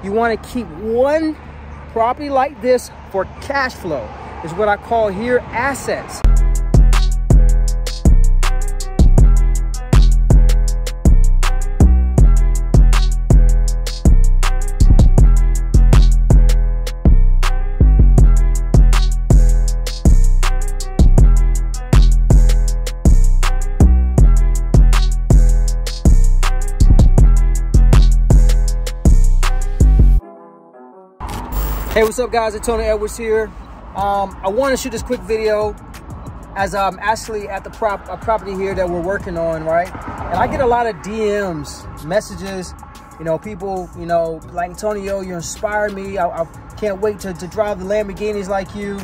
You want to keep one property like this for cash flow. Is what I call here assets. Hey, what's up guys, it's Tony Edwards here. I want to shoot this quick video as I'm actually at the property here that we're working on, right? And I get a lot of DMs, messages, you know, people, you know, like, Antonio, you inspire me. I can't wait to drive the Lamborghinis like you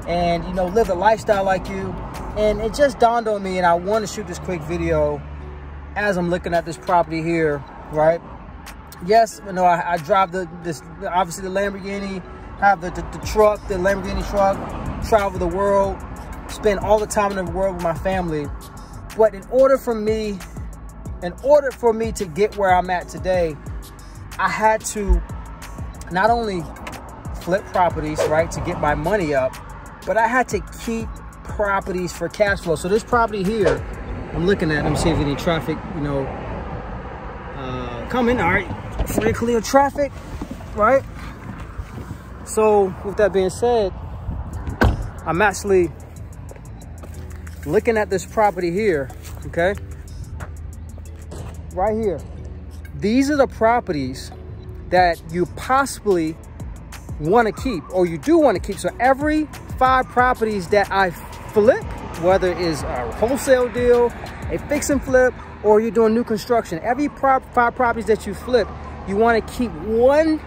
and, you know, live the lifestyle like you. And it just dawned on me, and I want to shoot this quick video as I'm looking at this property here, right? Yes, you know, I drive obviously the Lamborghini, have the truck, the Lamborghini truck, travel the world, spend all the time in the world with my family. But in order for me to get where I'm at today, I had to not only flip properties, right, to get my money up, but I had to keep properties for cash flow. So this property here, I'm looking at, let me see if any traffic, you know, coming. All right, free and clear traffic, right? So with that being said, I'm actually looking at this property here, okay? Right here. These are the properties that you possibly want to keep, or you do want to keep. So every 5 properties that I flip, whether it is a wholesale deal, a fix and flip, or you're doing new construction, every 5 properties that you flip, you want to keep one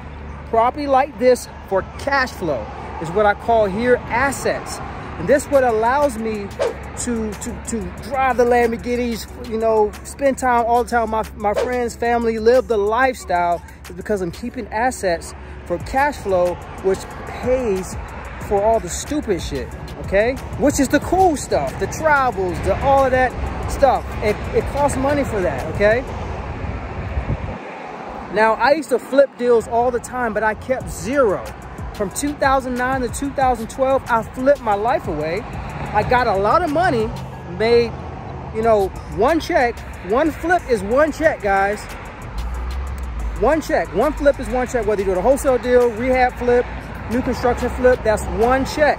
property like this for cash flow. Is what I call here assets. And this what allows me to drive the Lamborghinis, you know, spend time all the time with my friends, family, live the lifestyle, is because I'm keeping assets for cash flow, which pays for all the stupid shit, okay? Which is the cool stuff, the travels, all of that stuff. It costs money for that, okay? Now, I used to flip deals all the time, but I kept zero. From 2009 to 2012, I flipped my life away. I got a lot of money, made, you know, one check. One flip is one check, guys. One check. One flip is one check. Whether you do a wholesale deal, rehab flip, new construction flip, that's one check.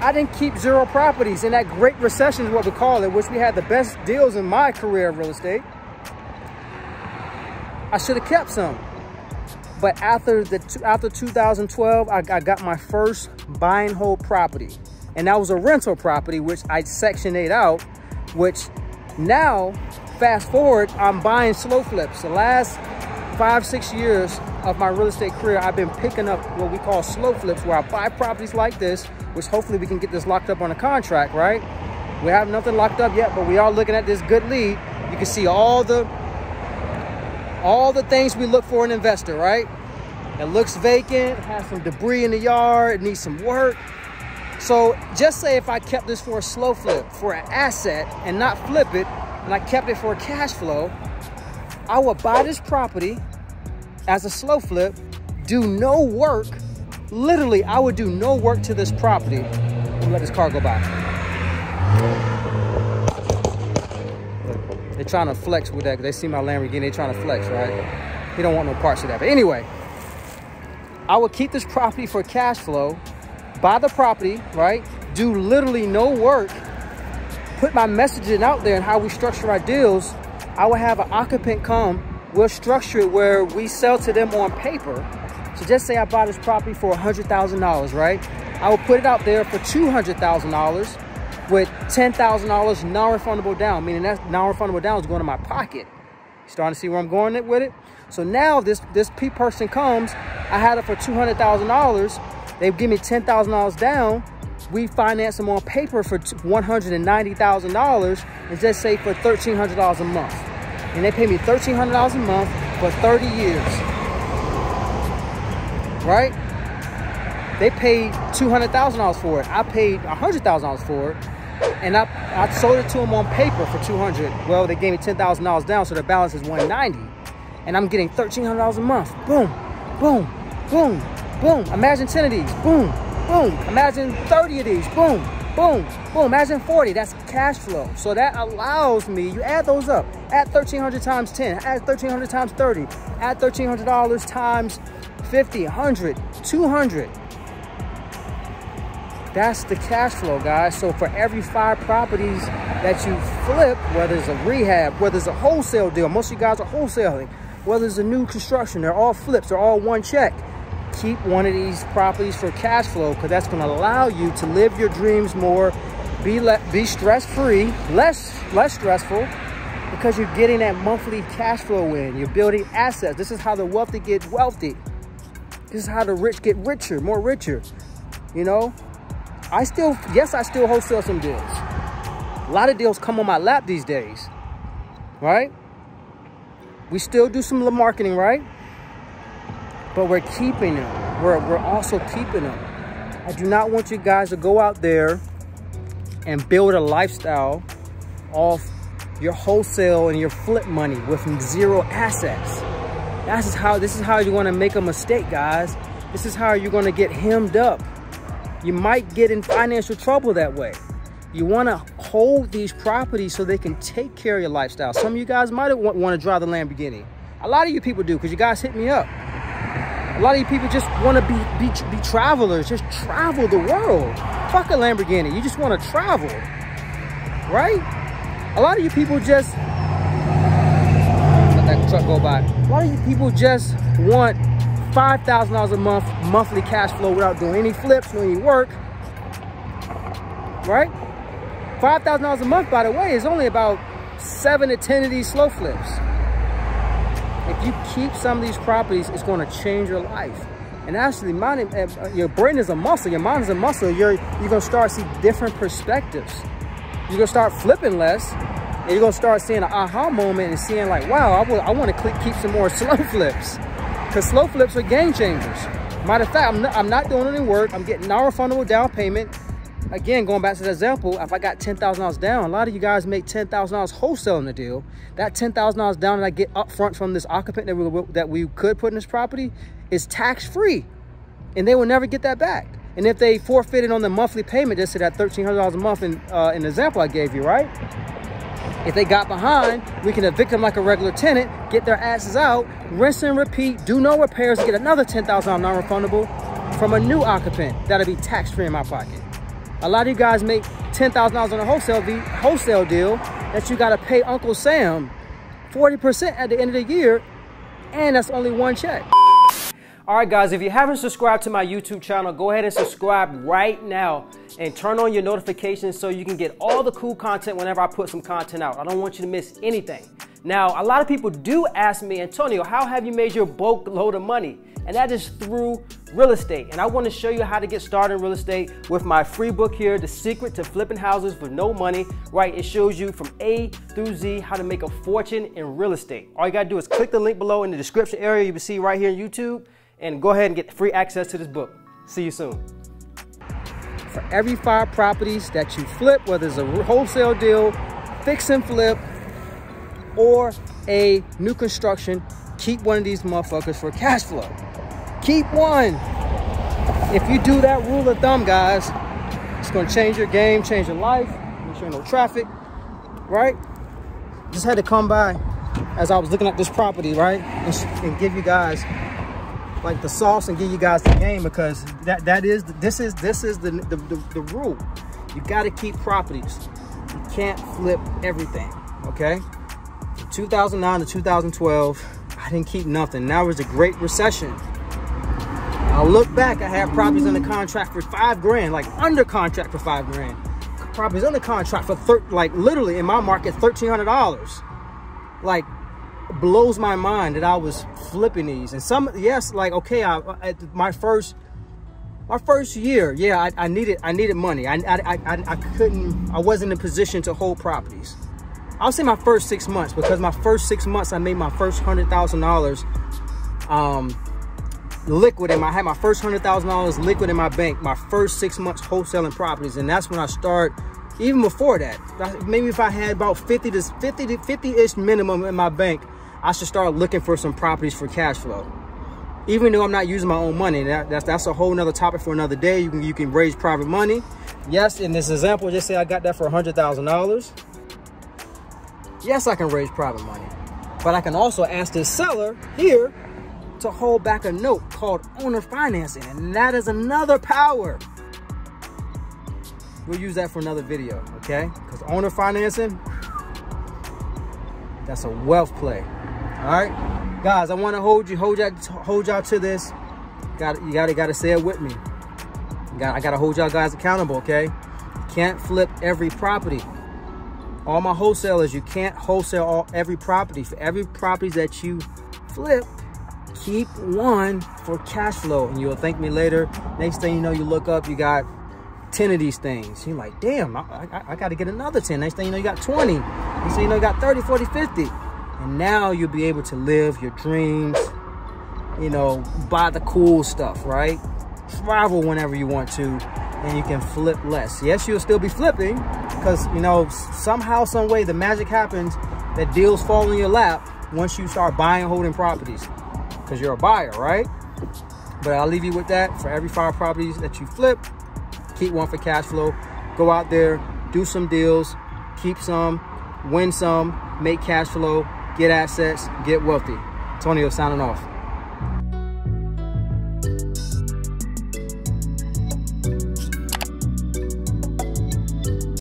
I didn't keep 0 properties in that great recession is what we call it, which we had the best deals in my career of real estate. I should have kept some. But after 2012, I got my first buy and hold property. And that was a rental property, which I Section 8 out, which now, fast forward, I'm buying slow flips. The last 5-6 years of my real estate career, I've been picking up what we call slow flips, where I buy properties like this, which hopefully we can get this locked up on a contract, right? We have nothing locked up yet, but we are looking at this good lead. You can see all the things we look for in an investor, right? It looks vacant, it has some debris in the yard, it needs some work. So just say if I kept this for a slow flip, for an asset, and not flip it, and I kept it for a cash flow, I would buy this property as a slow flip, do no work. Literally, I would do no work to this property. And let this car go by. They're trying to flex with that. They see my Lamborghini, they're trying to flex, right? He don't want no parts of that. But anyway, I would keep this property for cash flow, buy the property, right? Do literally no work, put my messaging out there and how we structure our deals. I will have an occupant come, we'll structure it where we sell to them on paper. So just say I buy this property for $100,000, right? I will put it out there for $200,000 with $10,000 non-refundable down, meaning that non-refundable down is going to my pocket. Starting to see where I'm going with it? So now this person comes, I had it for $200,000. They give me $10,000 down. We finance them on paper for $190,000 and just say for $1,300 a month. And they pay me $1,300 a month for 30 years. Right? They paid $200,000 for it. I paid $100,000 for it. And I sold it to them on paper for $200,000. Well, they gave me $10,000 down, so the balance is $190,000. And I'm getting $1,300 a month. Boom. boom, boom, boom. Imagine 10 of these, boom, boom. Imagine 30 of these, boom, boom, boom. Imagine 40, that's cash flow. So that allows me, you add those up, add 1,300 times 10, add 1,300 times 30, add $1,300 times 50, 100, 200. That's the cash flow, guys. So for every 5 properties that you flip, whether it's a rehab, whether it's a wholesale deal, most of you guys are wholesaling, whether it's a new construction, they're all flips, they're all one check. Keep one of these properties for cash flow, because that's going to allow you to live your dreams more, be stress-free, less stressful, because you're getting that monthly cash flow in. You're building assets. This is how the wealthy get wealthy. This is how the rich get richer, more richer. You know, I still wholesale some deals. A lot of deals come on my lap these days, right? We still do some marketing, right? But we're keeping them. We're also keeping them. I do not want you guys to go out there and build a lifestyle off your wholesale and your flip money with 0 assets. This is how you're going to make a mistake, guys. This is how you're going to get hemmed up. You might get in financial trouble that way. You want to hold these properties so they can take care of your lifestyle. Some of you guys might want to drive the Lamborghini. A lot of you people do, because you guys hit me up. A lot of you people just want to be travelers, just travel the world. Fuck a Lamborghini, you just want to travel, right? A lot of you people just, let that truck go by. A lot of you people just want $5,000 a month, monthly cash flow without doing any flips, doing any work, right? $5,000 a month, by the way, is only about 7 to 10 of these slow flips. If you keep some of these properties, it's going to change your life. And actually, your brain is a muscle, your mind is a muscle. You're going to start to see different perspectives. You're going to start flipping less, and you're going to start seeing an aha moment and seeing like, wow, I want to keep some more slow flips. Because slow flips are game changers. Matter of fact, I'm not doing any work. I'm getting non-refundable down payment. Again, going back to the example, if I got $10,000 down, a lot of you guys make $10,000 wholesaling the deal. That $10,000 down that I get up front from this occupant that we could put in this property is tax-free. And they will never get that back. And if they forfeited on the monthly payment, just to that $1,300 a month in the example I gave you, right? If they got behind, we can evict them like a regular tenant, get their asses out, rinse and repeat, do no repairs, and get another $10,000 non-refundable from a new occupant. That'll be tax-free in my pocket. A lot of you guys make $10,000 on a wholesale deal that you got to pay Uncle Sam 40% at the end of the year, and that's only one check. All right, guys, if you haven't subscribed to my YouTube channel, go ahead and subscribe right now and turn on your notifications so you can get all the cool content whenever I put some content out. I don't want you to miss anything. Now, a lot of people do ask me, Antonio, how have you made your bulk load of money? And that is through real estate. And I want to show you how to get started in real estate with my free book here, The Secret to Flipping Houses for No Money, right? It shows you from A through Z how to make a fortune in real estate. All you got to do is click the link below in the description area you can see right here on YouTube, and go ahead and get free access to this book. See you soon. For every 5 properties that you flip, whether it's a wholesale deal, fix and flip, or a new construction, keep one of these motherfuckers for cash flow. Keep one. If you do that rule of thumb, guys, it's gonna change your game, change your life, make sure no traffic, right? Just had to come by as I was looking at this property, right? And give you guys like the sauce and give you guys the game, because this is the rule. You gotta keep properties. You can't flip everything, okay? 2009 to 2012, I didn't keep nothing. Now was a Great Recession. I look back, I had properties under contract for $5 grand, like under contract for $5 grand. Properties under contract for like literally in my market $1,300. Like, blows my mind that I was flipping these. And some, yes, like, okay, my first year, yeah, I needed money. I wasn't in a position to hold properties. I'll say my first 6 months, because my first 6 months I made my first $100,000 liquid, and I had my first $100,000 liquid in my bank. My first 6 months wholesaling properties, and that's when I start. Even before that, maybe if I had about 50-ish minimum in my bank, I should start looking for some properties for cash flow. even though I'm not using my own money. That's a whole nother topic for another day. You can raise private money. Yes, in this example, just say I got that for $100,000. Yes, I can raise private money, but I can also ask this seller here to hold back a note called owner financing, and that is another power. We'll use that for another video, okay? Because owner financing, that's a wealth play. All right, guys, I want to hold y'all to this. You gotta say it with me. I gotta hold y'all guys accountable, okay? You can't flip every property. All my wholesalers, you can't wholesale every property. For every property that you flip, keep one for cash flow, and you'll thank me later. Next thing you know, you look up, you got 10 of these things. You're like, damn, I got to get another 10. Next thing you know, you got 20. Next thing you know, you got 30, 40, 50. And now you'll be able to live your dreams, you know, buy the cool stuff, right? Travel whenever you want to, and you can flip less. Yes, you'll still be flipping because, you know, somehow, some way, the magic happens that deals fall in your lap once you start buying and holding properties because you're a buyer, right? But I'll leave you with that. For every 5 properties that you flip, keep one for cash flow. Go out there, do some deals, keep some, win some, make cash flow, get assets, get wealthy. Antonio signing off.